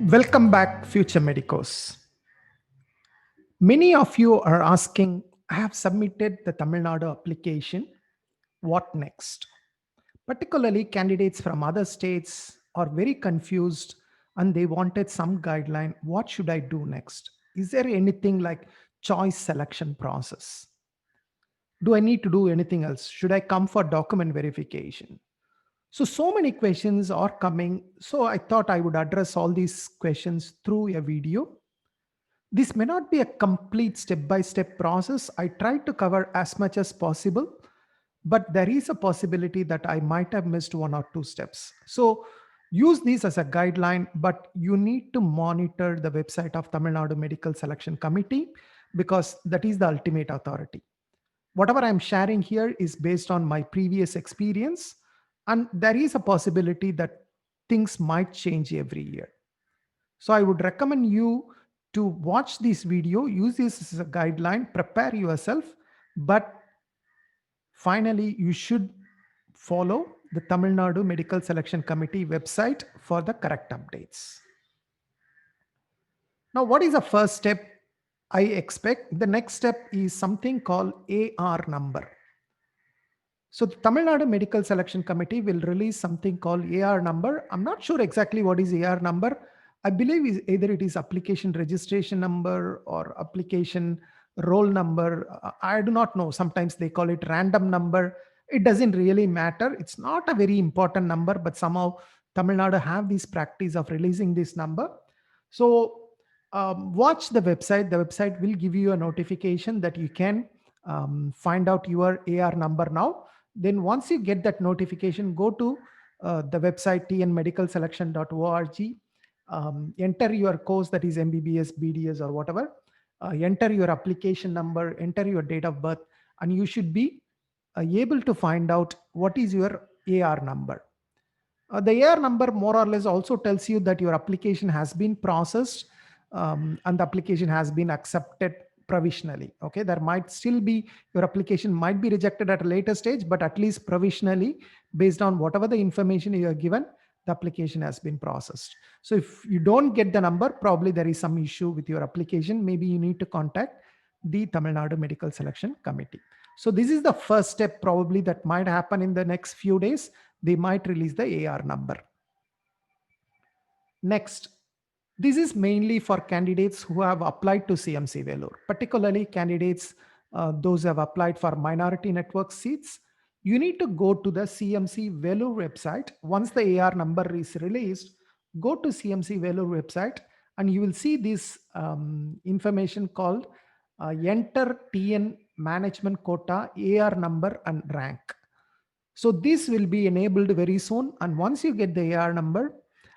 Welcome back, future medicos. Many of you are asking, I have submitted the Tamil Nadu application. What next? Particularly, candidates from other states are very confused and they wanted some guideline. What should I do next? Is there anything like choice selection process? Do I need to do anything else? Should I come for document verification? So many questions are coming. So I thought I would address all these questions through a video. This may not be a complete step by step process. I tried to cover as much as possible, but there is a possibility that I might have missed one or two steps. So use these as a guideline, but you need to monitor the website of Tamil Nadu Medical Selection Committee because that is the ultimate authority. Whatever I'm sharing here is based on my previous experience, and there is a possibility that things might change every year. So I would recommend you to watch this video, use this as a guideline, prepare yourself, but finally you should follow the Tamil Nadu Medical Selection Committee website for the correct updates. Now, what is the first step I expect? The next step is something called AR number. So the Tamil Nadu Medical Selection Committee will release something called AR number. I'm not sure exactly what is AR number. I believe either it is application registration number or application roll number. I do not know. Sometimes they call it random number. It doesn't really matter. It's not a very important number, but somehow Tamil Nadu have this practice of releasing this number. So watch the website. The website will give you a notification that you can find out your AR number now. Then once you get that notification, go to the website tnmedicalselection.org, enter your course, that is MBBS, BDS or whatever, enter your application number, enter your date of birth, and you should be able to find out what is your AR number. The AR number more or less also tells you that your application has been processed and the application has been accepted provisionally. Okay, there might still be, your application might be rejected at a later stage, but at least provisionally, based on whatever the information you are given, the application has been processed. So if you don't get the number, probably there is some issue with your application. Maybe you need to contact the Tamil Nadu Medical Selection Committee. So this is the first step probably that might happen in the next few days. They might release the AR number. Next, this is mainly for candidates who have applied to CMC Vellore, particularly candidates, those who have applied for minority network seats. You need to go to the CMC Vellore website. Once the AR number is released, go to CMC Vellore website and you will see this information called Enter TN Management Quota AR number and rank. So this will be enabled very soon. And once you get the AR number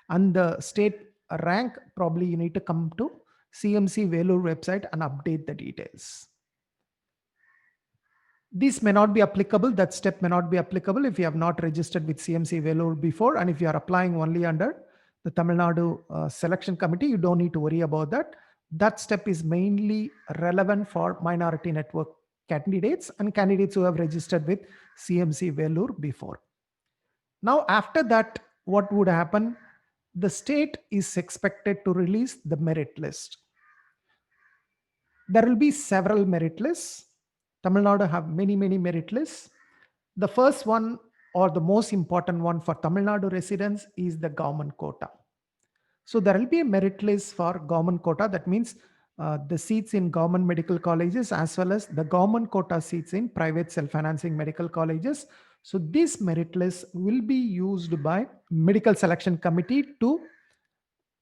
and the state rank, probably you need to come to CMC Vellore website and update the details. This may not be applicable. That step may not be applicable if you have not registered with CMC Vellore before. And if you are applying only under the Tamil Nadu Selection Committee, you don't need to worry about that. That step is mainly relevant for minority network candidates and candidates who have registered with CMC Vellore before. Now, after that, what would happen? The state is expected to release the merit list. There will be several merit lists. Tamil Nadu have many merit lists. The first one, or the most important one for Tamil Nadu residents, is the government quota. So there will be a merit list for government quota. That means the seats in government medical colleges as well as the government quota seats in private self-financing medical colleges. So this merit list will be used by medical selection committee to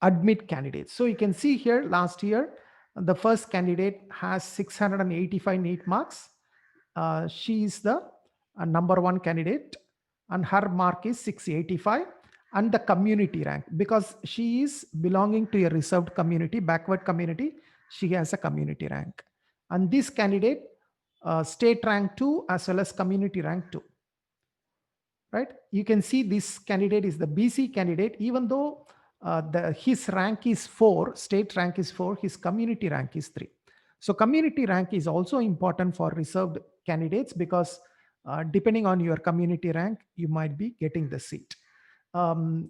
admit candidates. So you can see here last year, the first candidate has 685 NEET marks. She is the number one candidate and her mark is 685, and the community rank, because she is belonging to a reserved community, backward community, she has a community rank. And this candidate, state rank 2 as well as community rank 2. Right? You can see this candidate is the BC candidate, even though his rank is 4, state rank is 4, his community rank is 3. So community rank is also important for reserved candidates because depending on your community rank, you might be getting the seat.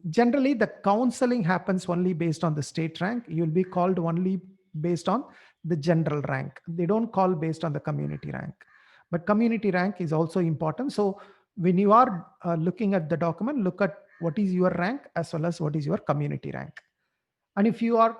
Generally, the counseling happens only based on the state rank. You'll be called only based on the general rank. They don't call based on the community rank. But community rank is also important. So when you are looking at the document, look at what is your rank as well as what is your community rank. And if you are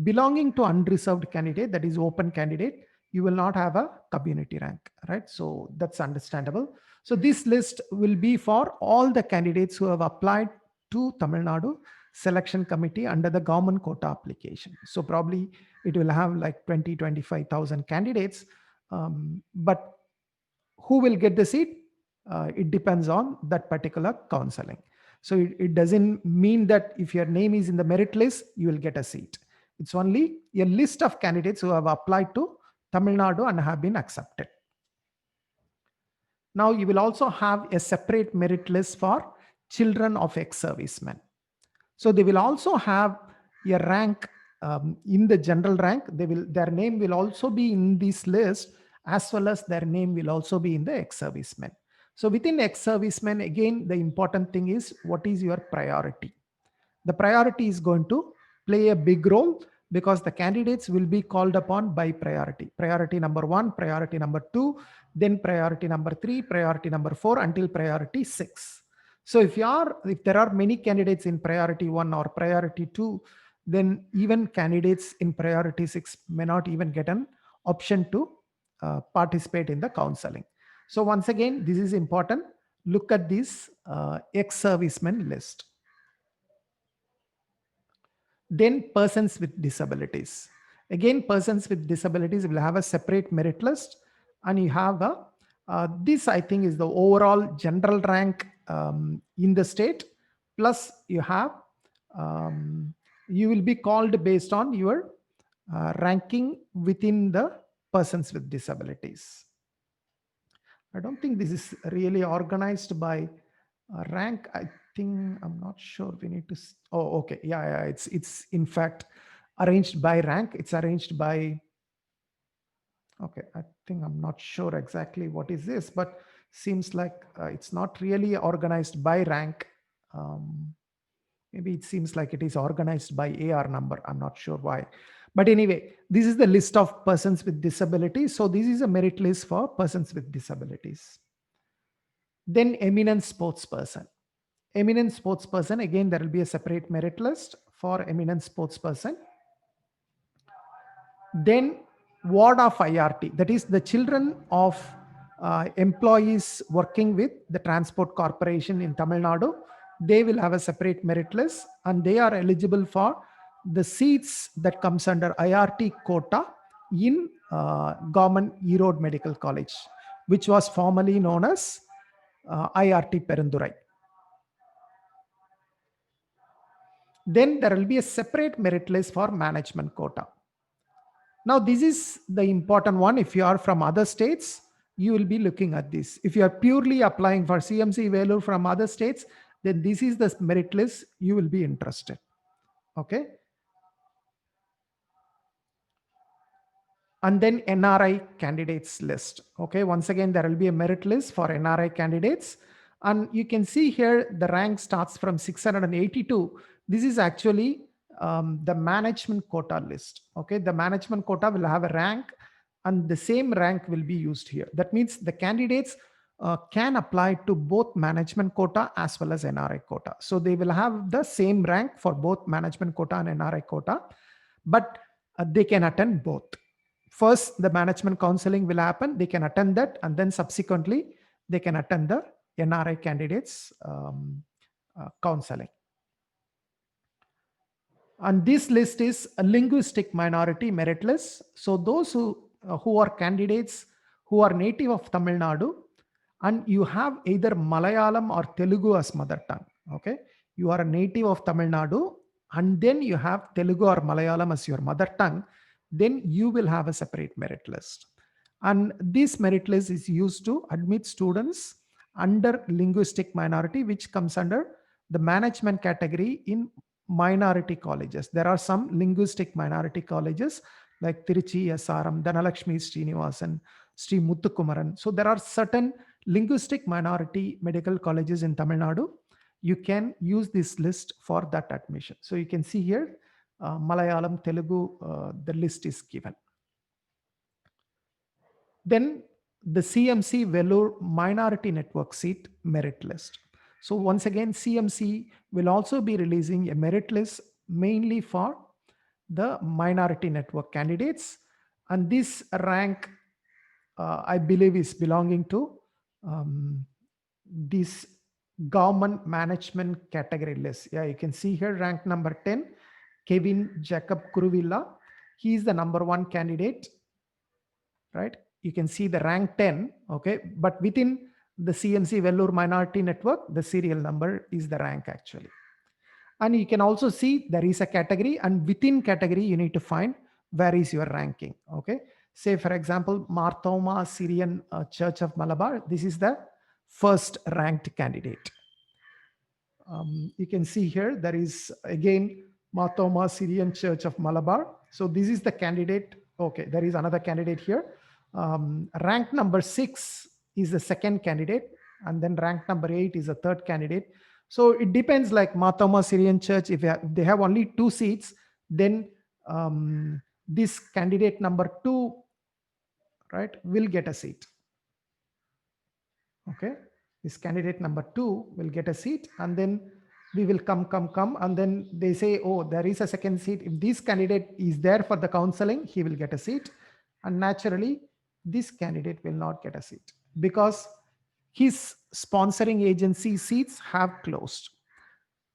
belonging to unreserved candidate, that is open candidate, you will not have a community rank, right? So that's understandable. So this list will be for all the candidates who have applied to Tamil Nadu selection committee under the government quota application. So probably it will have like 20, 25,000 candidates. But who will get the seat? It depends on that particular counseling. So it doesn't mean that if your name is in the merit list, you will get a seat. It's only a list of candidates who have applied to Tamil Nadu and have been accepted. Now you will also have a separate merit list for children of ex-servicemen. So they will also have a rank in the general rank. Their name will also be in this list, as well as their name will also be in the ex-servicemen. So within ex-servicemen, again, the important thing is what is your priority. The priority is going to play a big role because the candidates will be called upon by priority. Priority number 1, priority number 2, then priority number 3, priority number 4 until priority 6. So if there are many candidates in priority 1 or priority 2, then even candidates in priority 6 may not even get an option to participate in the counseling. So once again, this is important. Look at this ex-servicemen list. Then persons with disabilities. Again, persons with disabilities will have a separate merit list, and you have this, I think, is the overall general rank in the state. Plus, you will be called based on your ranking within the persons with disabilities. I don't think this is really organized by rank. I think, I'm not sure. We need to. Oh, okay. Yeah. It's in fact arranged by rank. It's arranged by. Okay, I think I'm not sure exactly what is this, but seems like it's not really organized by rank. Maybe it seems like it is organized by AR number. I'm not sure why. But anyway, this is the list of persons with disabilities. So this is a merit list for persons with disabilities. Then eminent sports person. Eminent sports person, again, there will be a separate merit list for eminent sports person. Then ward of IRT, that is the children of employees working with the Transport Corporation in Tamil Nadu. They will have a separate merit list, and they are eligible for the seats that comes under IRT quota in Government Erode Medical College, which was formerly known as IRT Perundurai. Then there will be a separate merit list for management quota. Now, this is the important one. If you are from other states, you will be looking at this. If you are purely applying for CMC Vellore from other states, then this is the merit list you will be interested. Okay. And then NRI candidates list. Okay. Once again, there will be a merit list for NRI candidates. And you can see here the rank starts from 682. This is actually the management quota list. Okay, the management quota will have a rank, and the same rank will be used here. That means the candidates can apply to both management quota as well as NRI quota. So they will have the same rank for both management quota and NRI quota, but they can attend both. First, the management counseling will happen. They can attend that, and then subsequently they can attend the NRI candidates counseling. And this list is a linguistic minority merit list. So those who are candidates who are native of Tamil Nadu, and you have either Malayalam or Telugu as mother tongue. Okay, you are a native of Tamil Nadu, and then you have Telugu or Malayalam as your mother tongue, then you will have a separate merit list. And this merit list is used to admit students under linguistic minority, which comes under the management category in minority colleges. There are some linguistic minority colleges like Tiruchi SRM, Dhanalakshmi Srinivasan, Sri Muthukumaran. So there are certain linguistic minority medical colleges in Tamil Nadu. you can use this list for that admission. So you can see here, Malayalam, Telugu, the list is given. Then the CMC Vellore Minority Network seat merit list. So once again, CMC will also be releasing a merit list mainly for the minority network candidates. And this rank, I believe, is belonging to this government management category list. Yeah, you can see here rank number 10, Kevin Jacob Kuruvilla. He is the number 1 candidate, right? You can see the rank 10, okay? But within the CMC Vellore Minority Network, the serial number is the rank actually. And you can also see there is a category, and within category, you need to find where is your ranking, okay? Say, for example, Marthoma Syrian Church of Malabar. This is the first ranked candidate. You can see here, there is again Marthoma Syrian Church of Malabar. So this is the candidate. Okay, there is another candidate here. Rank number 6 is the second candidate, and then rank number 8 is the third candidate. So it depends, like Marthoma Syrian Church, if they have only 2 seats, then this candidate number 2, right, will get a seat. Okay, this candidate number 2 will get a seat, and then we will come, and then they say, oh, there is a second seat. If this candidate is there for the counseling, he will get a seat. And naturally, this candidate will not get a seat because his sponsoring agency seats have closed.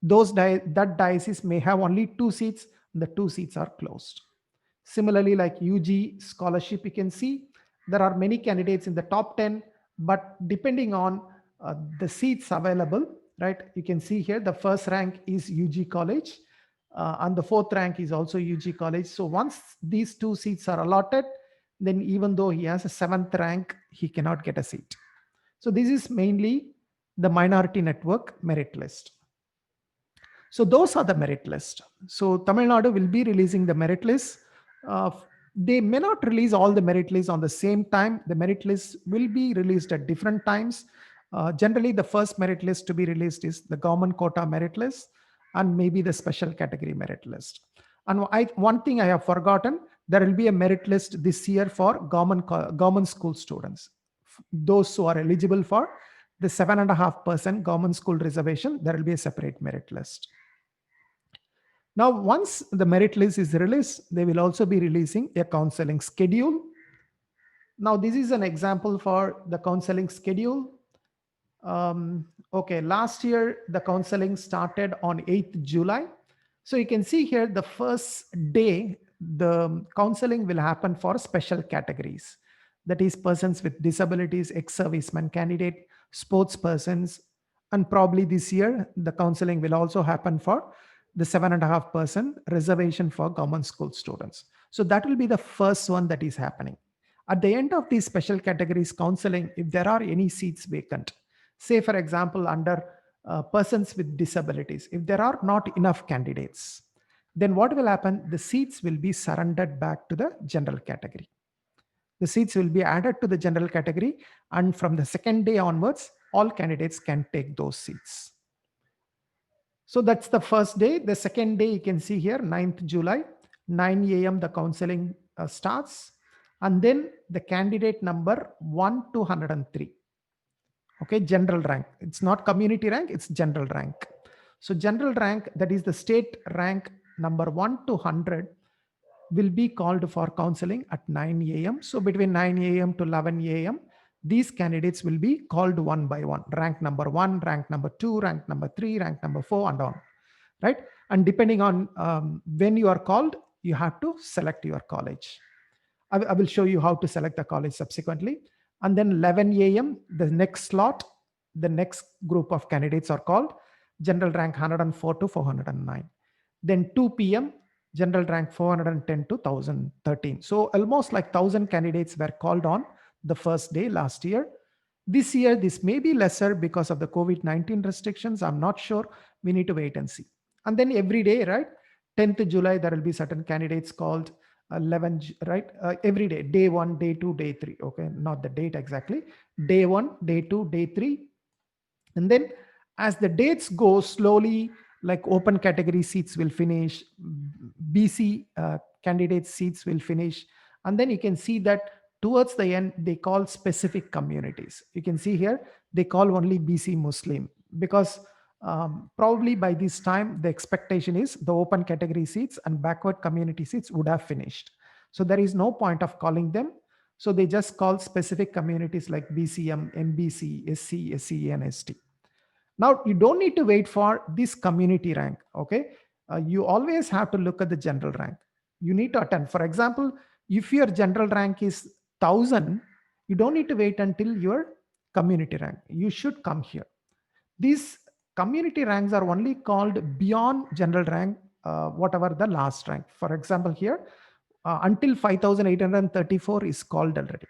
That diocese may have only 2 seats, the 2 seats are closed. Similarly, like UG scholarship, you can see there are many candidates in the top 10, but depending on the seats available, right? You can see here the first rank is UG college, and the fourth rank is also UG college. So once these 2 seats are allotted, then even though he has a 7th rank, he cannot get a seat. So this is mainly the minority network merit list. So those are the merit list. So Tamil Nadu will be releasing the merit list. They may not release all the merit lists on the same time. The merit list will be released at different times. Generally, the first merit list to be released is the government quota merit list and maybe the special category merit list. And one thing I have forgotten, there will be a merit list this year for government school students. Those who are eligible for the 7.5% government school reservation, there will be a separate merit list. Now, once the merit list is released, they will also be releasing a counseling schedule. Now, this is an example for the counseling schedule. Okay, last year, the counseling started on 8th July. So you can see here the first day, the counseling will happen for special categories. That is persons with disabilities, ex-serviceman candidate, sports persons, and probably this year, the counseling will also happen for the 7.5% reservation for government school students. So that will be the first one that is happening. At the end of these special categories counseling, if there are any seats vacant, say for example, under persons with disabilities, if there are not enough candidates, then what will happen? The seats will be surrendered back to the general category. The seats will be added to the general category, and from the second day onwards, all candidates can take those seats. So that's the first day. The second day, you can see here, 9th July, 9 a.m. the counseling starts. And then the candidate number 1 to 103. Okay, general rank. It's not community rank, it's general rank. So general rank, that is the state rank number 1 to 100, will be called for counseling at 9 a.m. So between 9 a.m. to 11 a.m., these candidates will be called one by one. Rank number 1, rank number 2, rank number 3, rank number 4, and on. Right? And depending on when you are called, you have to select your college. I will show you how to select the college subsequently. And then 11 a.m., the next slot, the next group of candidates are called general rank 104 to 409. Then 2 p.m., general rank 410 to 1013. So almost like 1,000 candidates were called on the first day last year. This year, this may be lesser because of the COVID-19 restrictions. I'm not sure. We need to wait and see. And then every day, right? 10th July, there will be certain candidates called 11, right? Every day, day 1, day 2, day 3. Okay, not the date exactly. Day 1, day 2, day 3. And then As the dates go slowly, like open category seats will finish, BC candidate seats will finish, and then you can see that towards the end they call specific communities. You can see here they call only BC Muslim, because probably by this time the expectation is the open category seats and backward community seats would have finished. So there is no point of calling them. So they just call specific communities like BCM, MBC, SC, SCE, and ST. Now, you don't need to wait for this community rank. Okay. You always have to look at the general rank. You need to attend. For example, if your general rank is 1000, you don't need to wait until your community rank. You should come here. These community ranks are only called beyond general rank, whatever the last rank. For example, here, until 5834 is called already.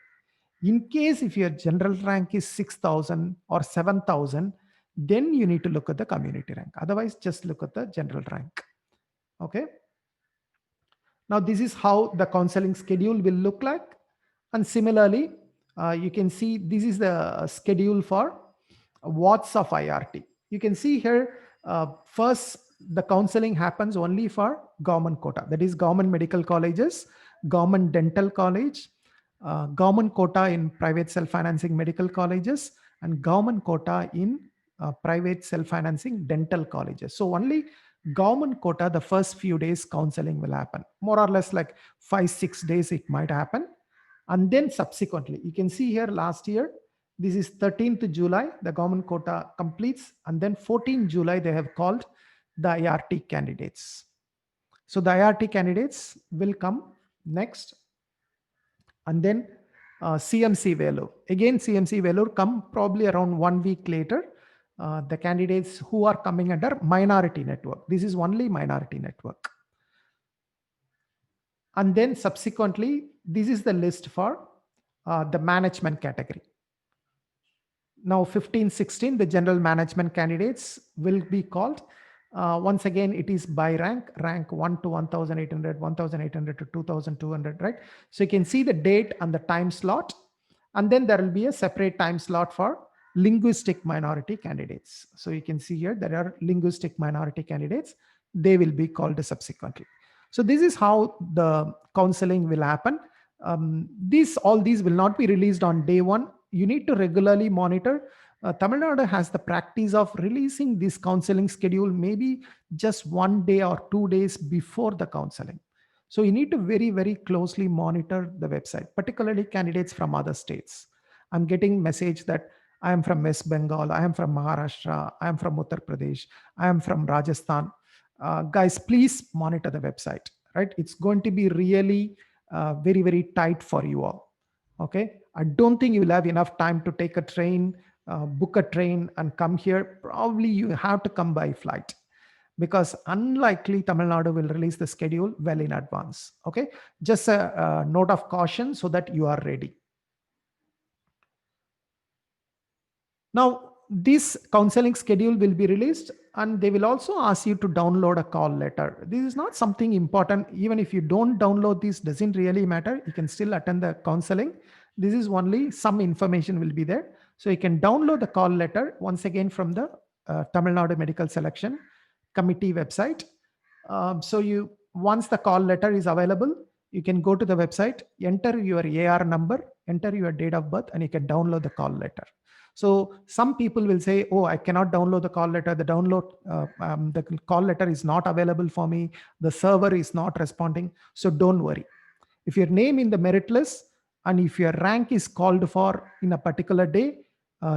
In case if your general rank is 6000 or 7000, then you need to look at the community rank. Otherwise, just look at the general rank. Okay. Now, this is how the counseling schedule will look like. And similarly, you can see this is the schedule for watts of IRT. You can see here, first, the counseling happens only for government quota, that is government medical colleges, government dental college, government quota in private self-financing medical colleges, and government quota in private self-financing dental colleges. So only government quota, the first few days counseling will happen, more or less like 5-6 days it might happen. And then subsequently, you can see here last year, this is 13th July, the government quota completes, and then 14th July, they have called the IRT candidates. So the IRT candidates will come next. And then CMC Vellore. Again, CMC Vellore come probably around 1 week later. The candidates who are coming under minority network. This is only minority network. And then subsequently, this is the list for the management category. Now 15, 16, the general management candidates will be called. Once again, it is by rank 1 to 1800, 1800 to 2200, right? So you can see the date and the time slot. And then there will be a separate time slot for linguistic minority candidates. So you can see here, there are linguistic minority candidates. They will be called subsequently. So this is how the counseling will happen. All these will not be released on day one. You need to regularly monitor. Tamil Nadu has the practice of releasing this counseling schedule maybe just 1 day or 2 days before the counseling. So you need to very, very closely monitor the website, particularly candidates from other states. I'm getting message that I am from West Bengal, I am from Maharashtra, I am from Uttar Pradesh, I am from Rajasthan. Guys, please monitor the website, right? It's going to be really very, very tight for you all. Okay. I don't think you will have enough time to take a train, book a train and come here. Probably you have to come by flight, because unlikely Tamil Nadu will release the schedule well in advance. Okay. Just a note of caution so that you are ready. Now, this counseling schedule will be released and they will also ask you to download a call letter. This is not something important. Even if you don't download this, doesn't really matter. You can still attend the counseling. This is only some information will be there. So you can download the call letter once again from the Tamil Nadu Medical Selection Committee website. So once the call letter is available, you can go to the website, enter your AR number, enter your date of birth, and you can download the call letter. So some people will say, oh, I cannot download the call letter. The call letter is not available for me. The server is not responding. So don't worry. If your name in the merit list and if your rank is called for in a particular day,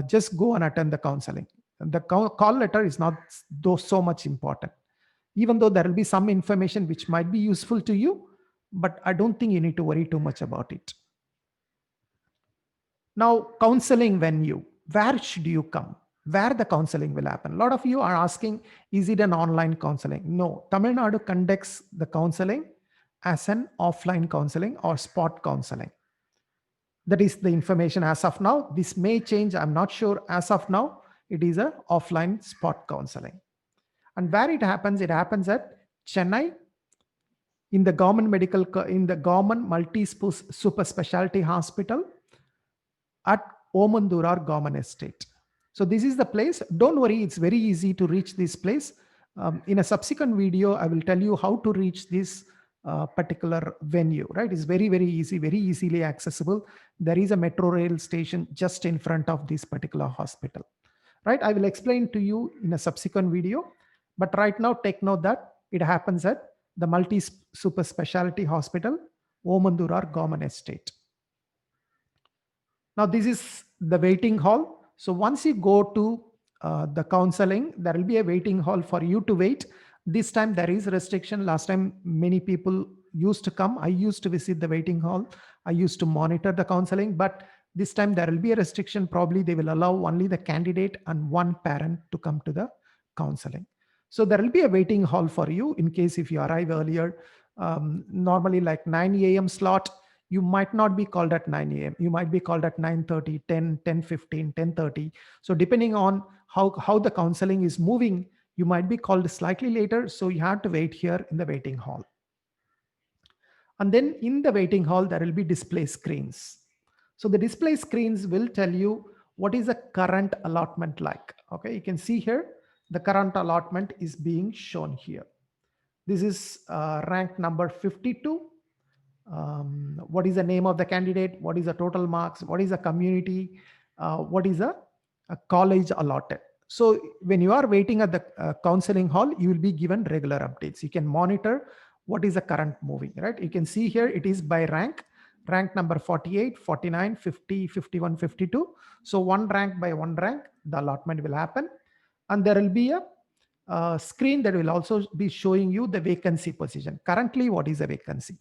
just go and attend the counseling. The call letter is not so much important, even though there will be some information which might be useful to you, but I don't think you need to worry too much about it. Now, counseling venue. Where should you come? Where the counseling will happen? A lot of you are asking, is it an online counseling? No, Tamil Nadu conducts the counseling as an offline counseling or spot counseling. That is the information as of now. This may change. I'm not sure. As of now, it is a offline spot counseling. And where it happens at Chennai, in the government multi-super specialty hospital, at Omandurar Government Estate. So this is the place. Don't worry, it's very easy to reach this place. In a subsequent video, I will tell you how to reach this particular venue, right? It's very, very easy, very easily accessible. There is a metro rail station just in front of this particular hospital, right? I will explain to you in a subsequent video, but right now take note that it happens at the multi super specialty hospital, Omandurar Government Estate. Now this is the waiting hall. So once you go to the counseling, there will be a waiting hall for you to wait. This time there is restriction. Last time many people used to come. I used to visit the waiting hall. I used to monitor the counseling, but this time there will be a restriction. Probably they will allow only the candidate and one parent to come to the counseling. So there will be a waiting hall for you in case if you arrive earlier. Normally like 9 a.m. slot, you might not be called at 9 a.m. You might be called at 9:30, 10, 10:15, 10:30. So depending on how the counseling is moving, you might be called slightly later. So you have to wait here in the waiting hall. And then in the waiting hall, there will be display screens. So the display screens will tell you what is the current allotment like. Okay, you can see here, the current allotment is being shown here. This is rank number 52. What is the name of the candidate, what is the total marks, what is the community, what is a college allotted. So when you are waiting at the counseling hall, you will be given regular updates. You can monitor what is the current moving, right? You can see here it is by rank number 48, 49, 50, 51, 52. So one rank by one rank, the allotment will happen. And there will be a screen that will also be showing you the vacancy position. Currently, what is the vacancy?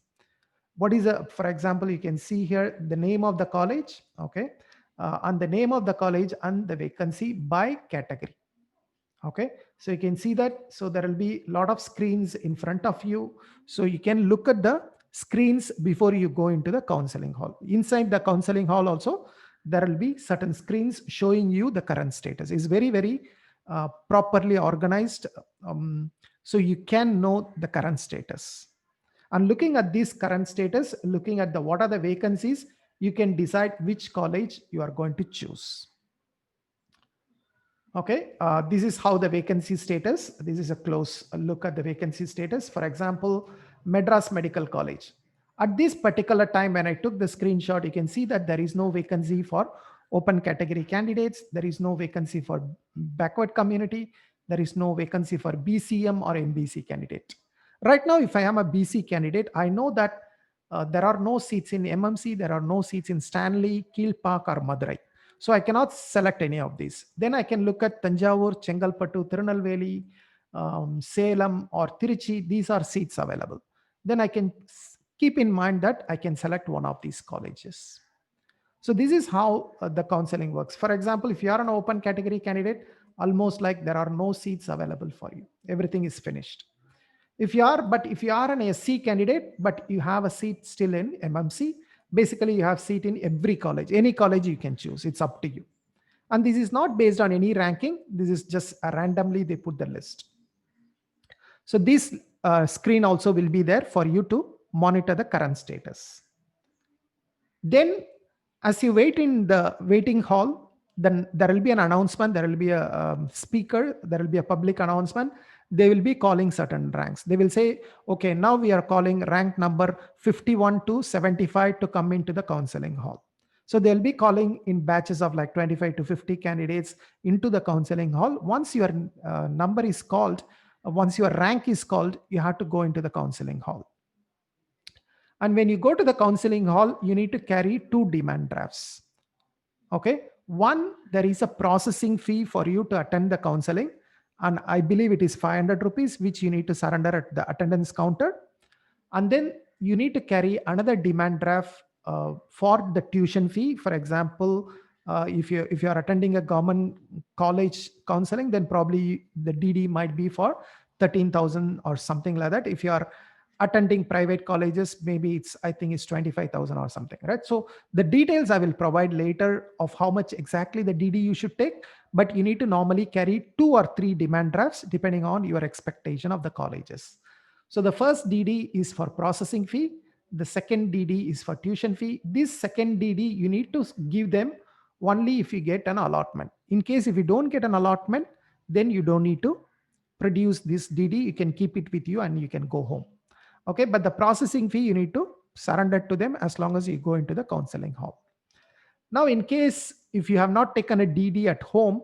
What is a, for example, you can see here the name of the college, okay, and the name of the college and the vacancy by category. Okay, so you can see that. So there will be a lot of screens in front of you. So you can look at the screens before you go into the counseling hall. Inside the counseling hall also, there will be certain screens showing you the current status. It's very, very properly organized. So you can know the current status. And looking at this current status, looking at the what are the vacancies, you can decide which college you are going to choose. Okay, this is how the vacancy status. This is a close look at the vacancy status. For example, Madras Medical College. At this particular time, when I took the screenshot, you can see that there is no vacancy for open category candidates. There is no vacancy for backward community. There is no vacancy for BCM or MBC candidate. Right now, if I am a BC candidate, I know that there are no seats in MMC, there are no seats in Stanley, Kilpak or Madurai. So I cannot select any of these. Then I can look at Tanjavur, Chengalpattu, Tirunelveli, Salem or Tiruchi. These are seats available. Then I can keep in mind that I can select one of these colleges. So this is how the counseling works. For example, if you are an open category candidate, almost like there are no seats available for you. Everything is finished. If you are an SC candidate, but you have a seat still in MMC, basically you have seat in every college. Any college you can choose. It's up to you. And this is not based on any ranking. This is just randomly they put the list. So this screen also will be there for you to monitor the current status. Then as you wait in the waiting hall, then there will be an announcement. There will be a speaker. There will be a public announcement. They will be calling certain ranks. They will say, okay, now we are calling rank number 51 to 75 to come into the counseling hall. So they'll be calling in batches of like 25 to 50 candidates into the counseling hall. Once your number is called, once your rank is called, you have to go into the counseling hall. And when you go to the counseling hall, you need to carry 2 demand drafts. Okay. One, there is a processing fee for you to attend the counseling. And I believe it is 500 rupees, which you need to surrender at the attendance counter. And then you need to carry another demand draft for the tuition fee. For example, if you are attending a government college counseling, then probably the DD might be for 13,000 or something like that. If you are attending private colleges, maybe I think it's 25,000 or something, right? So the details I will provide later of how much exactly the DD you should take, but you need to normally carry 2 or 3 demand drafts depending on your expectation of the colleges. So the first DD is for processing fee. The second DD is for tuition fee. This second DD, you need to give them only if you get an allotment. In case if you don't get an allotment, then you don't need to produce this DD. You can keep it with you and you can go home. Okay, but the processing fee you need to surrender to them as long as you go into the counseling hall. Now, in case if you have not taken a DD at home,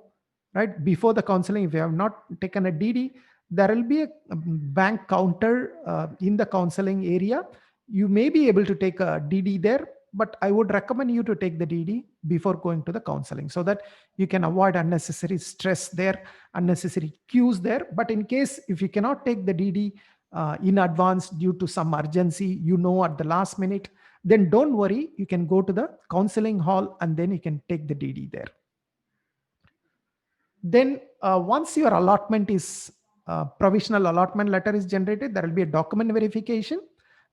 right, before the counseling, if you have not taken a DD, there will be a bank counter in the counseling area. You may be able to take a DD there, but I would recommend you to take the DD before going to the counseling so that you can avoid unnecessary stress there, unnecessary queues there. But in case if you cannot take the DD in advance due to some urgency, at the last minute, then don't worry, you can go to the counseling hall and then you can take the DD there. Then once your allotment is provisional allotment letter is generated, there will be a document verification.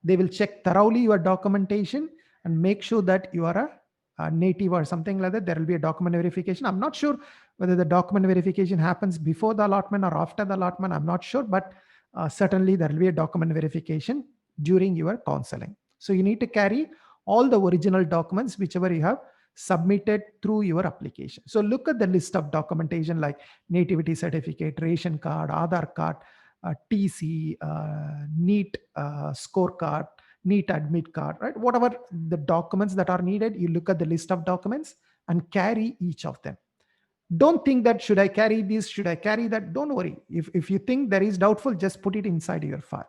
They will check thoroughly your documentation and make sure that you are a native or something like that. There will be a document verification. I'm not sure whether the document verification happens before the allotment or after the allotment. I'm not sure, but certainly there will be a document verification during your counseling. So you need to carry all the original documents, whichever you have submitted through your application. So look at the list of documentation like nativity certificate, ration card, Aadhaar card, TC, NEET scorecard, NEET admit card, right? Whatever the documents that are needed, you look at the list of documents and carry each of them. Don't think that should I carry this, should I carry that? Don't worry. If you think there is doubtful, just put it inside your file.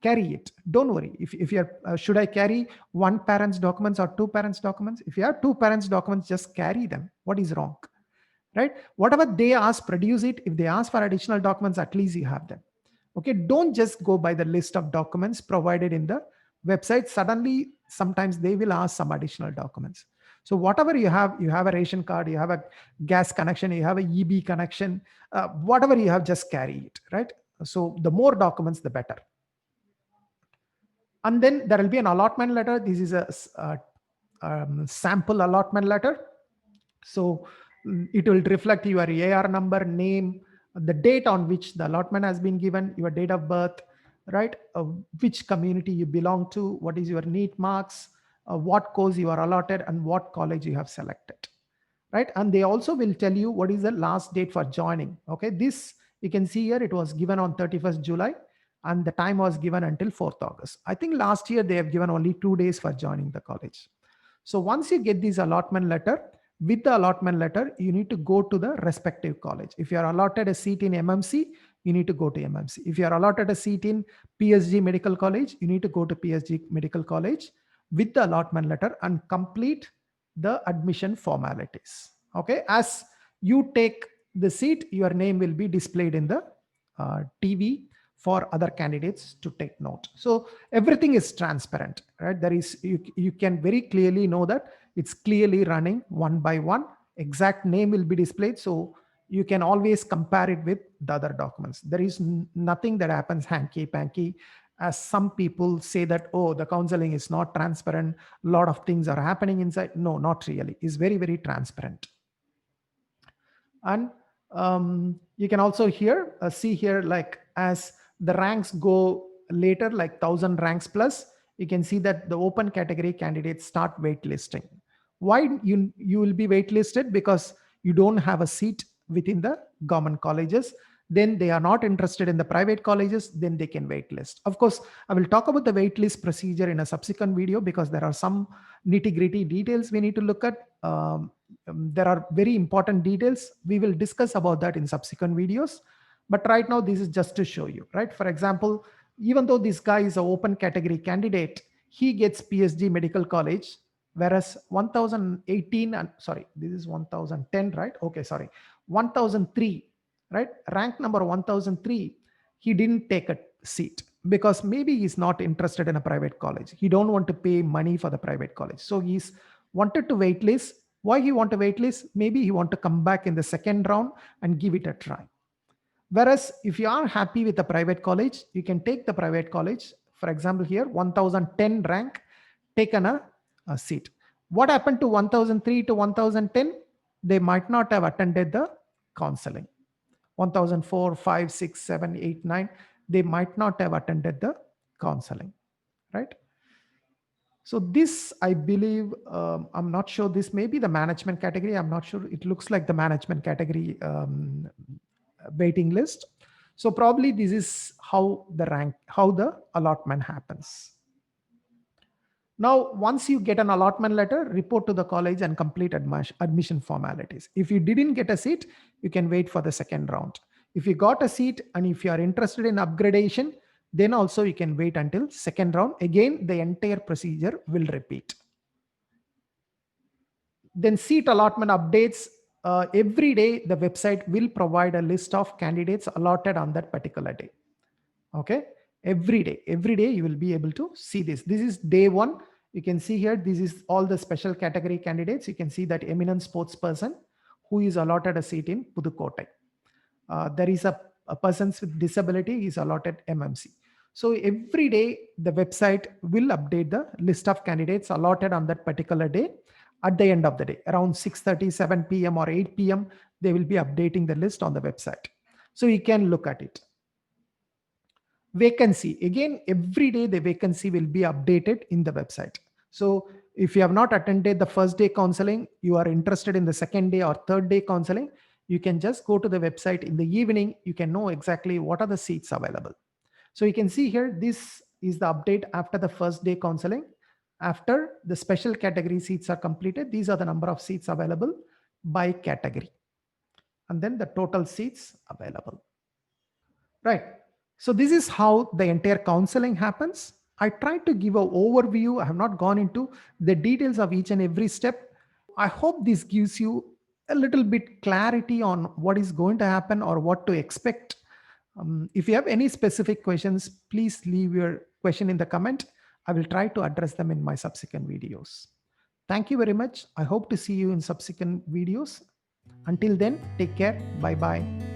Carry it. Don't worry. If you're, should I carry one parent's documents or two parents' documents? If you have two parents' documents, just carry them. What is wrong? Right? Whatever they ask, produce it. If they ask for additional documents, at least you have them. Okay. Don't just go by the list of documents provided in the website. Suddenly, sometimes they will ask some additional documents. So whatever you have a ration card, you have a gas connection, you have a EB connection, whatever you have, just carry it. Right? So the more documents, the better. And then there will be an allotment letter. This is a sample allotment letter. So it will reflect your AR number, name, the date on which the allotment has been given, your date of birth, right? Which community you belong to, what is your NEET marks, what course you are allotted, and what college you have selected, right? And they also will tell you what is the last date for joining. Okay, this you can see here, it was given on 31st July. And the time was given until 4th August. I think last year they have given only 2 days for joining the college. So once you get this allotment letter, with the allotment letter, you need to go to the respective college. If you are allotted a seat in MMC, you need to go to MMC. If you are allotted a seat in PSG Medical College, you need to go to PSG Medical College with the allotment letter and complete the admission formalities. Okay, as you take the seat, your name will be displayed in the TV for other candidates to take note. So everything is transparent, right? There is, you can very clearly know that it's clearly running one by one. Exact name will be displayed. So you can always compare it with the other documents. There is nothing that happens hanky panky. As some people say that, oh, the counseling is not transparent. A lot of things are happening inside. No, not really. It's very, very transparent. And you can also here see here, like as the ranks go later, like 1000 ranks plus, you can see that the open category candidates start waitlisting. Why you will be waitlisted? Because you don't have a seat within the government colleges. Then they are not interested in the private colleges, then they can waitlist. Of course, I will talk about the waitlist procedure in a subsequent video because there are some nitty-gritty details we need to look at. There are very important details. We will discuss about that in subsequent videos. But right now, this is just to show you, right? For example, even though this guy is an open category candidate, he gets PSG Medical College, whereas 1018, and sorry, this is 1010, right? Okay, sorry, 1003, right? Rank number 1003, he didn't take a seat because maybe he's not interested in a private college. He don't want to pay money for the private college. So he's wanted to waitlist. Why he want to waitlist? Maybe he want to come back in the second round and give it a try. Whereas if you are happy with the private college, you can take the private college. For example, here 1010 rank, taken a seat. What happened to 1003 to 1010? They might not have attended the counseling. 1004, 5, 6, 7, 8, 9, they might not have attended the counseling, right? So this, I believe, I'm not sure, this may be the management category. I'm not sure. It looks like the management category waiting list. So probably this is how the allotment happens. Now, once you get an allotment letter, report to the college and complete admission formalities. If you didn't get a seat, you can wait for the second round. If you got a seat and if you are interested in upgradation, then also you can wait until second round. Again, the entire procedure will repeat. Then seat allotment updates. Every day, the website will provide a list of candidates allotted on that particular day. Okay, every day you will be able to see this is day one. You can see here, this is all the special category candidates. You can see that eminent sports person who is allotted a seat in Pudukkottai. There is a persons with disability is allotted MMC. So every day the website will update the list of candidates allotted on that particular day. At the end of the day, around 6:30, 7 p.m. or 8 p.m., they will be updating the list on the website. So you can look at it. Vacancy, again, every day the vacancy will be updated in the website. So if you have not attended the first day counseling, you are interested in the second day or third day counseling, you can just go to the website in the evening. You can know exactly what are the seats available. So you can see here, this is the update after the first day counseling. After the special category seats are completed, these are the number of seats available by category, and then the total seats available. Right. So this is how the entire counseling happens. I tried to give an overview. I have not gone into the details of each and every step. I hope this gives you a little bit clarity on what is going to happen or what to expect. If you have any specific questions, please leave your question in the comment. I will try to address them in my subsequent videos. Thank you very much. I hope to see you in subsequent videos. Until then, take care. Bye bye.